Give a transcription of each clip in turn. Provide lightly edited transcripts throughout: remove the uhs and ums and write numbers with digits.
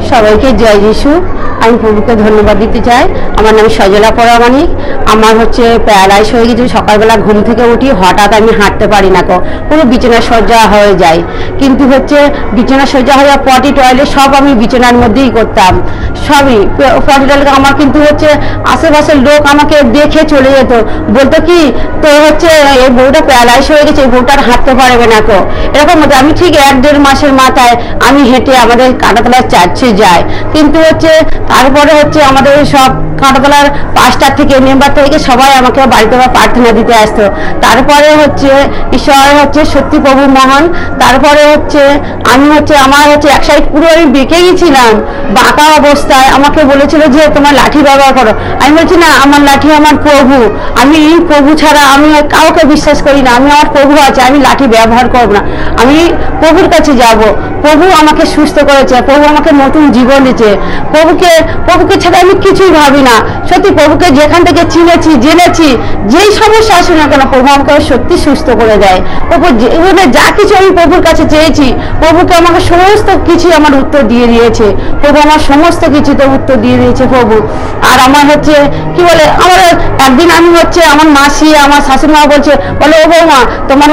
সবাইকে জয় যিশু। আমি প্রভুকে ধন্যবাদ দিতে চাই। আমার নাম সজলা পরামানিক। আমার প্যারালাইজ হয়ে গেছে। সকালবেলা ঘুম থেকে উঠি, হঠাৎ আমি হাঁটতে পারি না, পুরো বিছানা সজ্জা হয়ে যায়। কিন্তু বিছানা সজ্জা হয়ে পটি টয়লেট সব আমি বিছানার মধ্যেই করতাম, সবই পটি টয়লেট। আমার কিন্তু আশেপাশের লোক আমাকে দেখে চলে যেত, বলতো কি তো এই বউটা প্যারালাইজ হয়ে গেছে, এই বউটা আর হাঁটতে পারবে না এরকম হতো। আমি ঠিক 1-1.5 মাসের মাথায় আমি হেঁটে আমাদের কাঁটাতলার চার্চে যাই। কিন্তু তারপরে আমাদের সব কাঁটাতলার পাঁচটার থেকে মেম্বার থেকে সবাই আমাকে বাড়িতে প্রার্থনা দিতে আসতো। তারপরে ঈশ্বর সত্যি প্রভু মহান। তারপরে আমি আমার এক সাইড পুরো আমি বেঁকে গেছিলাম, বাঁকা অবস্থায়। আমাকে বলেছিল যে তোমার লাঠি ব্যবহার করো। আমি বলছি না, আমার লাঠি আমার প্রভু। আমি প্রভু ছাড়া আমি কাউকে বিশ্বাস করি না। আমি আমার প্রভু আছে, আমি লাঠি ব্যবহার করবো না। আমি প্রভুর কাছে যাব। প্রভু আমাকে সুস্থ করেছে, প্রভু আমাকে নতুন জীবন দিয়েছে। প্রভুকে ছাড়া আমি কিছুই ভাবি না। সত্যি প্রভুকে যেখান থেকে চিনেছি, জেনেছি, যেই সমস্যা আসে না কেন, প্রভু আমাকে সত্যি সুস্থ করে দেয়। প্রভু জীবনে যা কিছু আমি প্রভুর কাছে চেয়েছি, প্রভুকে আমাকে সমস্ত কিছু আমার উত্তর দিয়ে দিয়েছে। প্রভু আমার সমস্ত কিছুতে উত্তর দিয়ে দিয়েছে প্রভু। আর আমার কি বলে, আমার একদিন আমি আমার মাসি, আমার শাশুড়ি মা বলে ও বৌমা, তোমার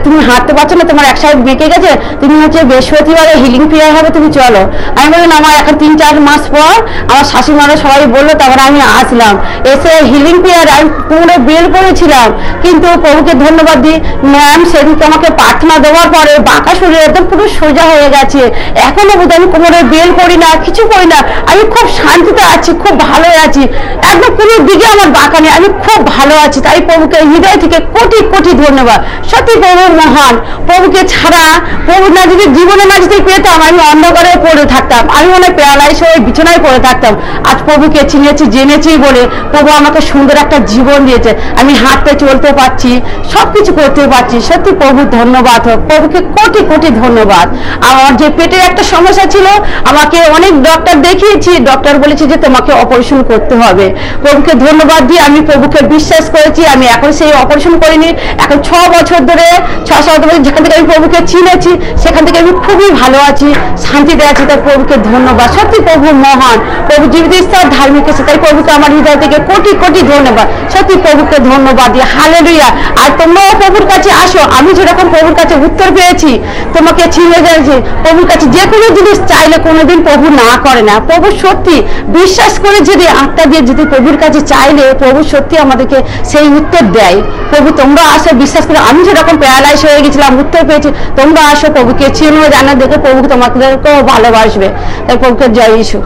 তুমি হাঁটতে পারছো না, তোমার এক সাইড বেঁকে গেছে, তুমি বৃহস্পতিবারে হিলিং পিরিয়ড হবে, তুমি চলো। আমি বললাম আমার এখন 3-4 মাস পর আমার শাশুড়িমারা সবাই বললো, তারপরে আমি আসলাম। এসে হিলিং পিরিয়ড আমি পুরো বেল করেছিলাম। কিন্তু প্রভুকে ধন্যবাদ দিই, ম্যাম সেদিনকে আমাকে প্রার্থনা দেওয়ার পরে বাঁকা শরীর একদম পুরো সোজা হয়ে গেছে। এখনো বোধ আমি কোমরে বেল করি না, কিছু করি না। আমি খুব শান্তিতে আছি, খুব ভালো আছি। একদম কোনো দিকে আমার বাঁকা নেই, আমি খুব ভালো আছি। তাই প্রভুকে হৃদয় থেকে কোটি কোটি ধন্যবাদ। সত্যি প্রভু মহান। প্রভুকে ছাড়া, প্রভু না যদি জীবনে না যদি পেতাম, আমি অন্ধকারে পড়ে থাকতাম। আমি মনে প্যারালাইজ হয়ে বিছানায় পড়ে থাকতাম। আজ প্রভুকে চিনেছি, জেনেছি বলে প্রভু আমাকে সুন্দর একটা জীবন দিয়েছে। আমি হাঁটতে চলতে পারছি, সবকিছু করতে পারছি। সত্যি প্রভু ধন্যবাদ হোক, প্রভুকে কোটি কোটি ধন্যবাদ। আমার যে পেটের একটা সমস্যা ছিল, আমাকে অনেক ডক্টর দেখিয়েছি, ডক্টর বলেছে যে তোমাকে অপারেশন করতে হবে। প্রভুকে ধন্যবাদ দিয়ে আমি প্রভুকে বিশ্বাস করেছি। আমি এখন সেই অপারেশন করিনি। এখন 6 বছর ধরে, 6-7 বছর যেখান থেকে আমি প্রভুকে চিনেছি, সেখান থেকে আমি খুবই ভালো আছি, শান্তিতে আছি। তাই প্রভুকে ধন্যবাদ। সত্যি প্রভু মহান, প্রভু জীবিত ঈশ্বর, ধার্মিক ঈশ্বর। তাই প্রভুকে আমার হৃদয় থেকে কোটি কোটি ধন্যবাদ। সত্যি প্রভুকে ধন্যবাদ দিয়ে হালেলুয়া। আর তোমরাও প্রভুর কাছে আসো। আমি যেরকম প্রভুর কাছে উত্তর পেয়েছি, তোমাকে চিনে গেছে। প্রভুর কাছে যে কোনো জিনিস চাইলে কোনোদিন প্রভু না করে না। প্রভু সত্যি বিশ্বাস করে যদি আত্মা দিয়ে যদি প্রভুর কাছে চাইলে, প্রভু সত্যি আমাদেরকে সেই উত্তর দেয়। প্রভু তোমরা আসো, বিশ্বাস করে। আমি যেরকম প্যারালাইজ হয়ে গেছিলাম, উত্তর পেয়েছি। তোমরা আসো, প্রভুকে চিনো, জানো, দেখে প্রভু তোমাদেরকেও ভালোবাসবে। তাই প্রভুকে জয় যিশু।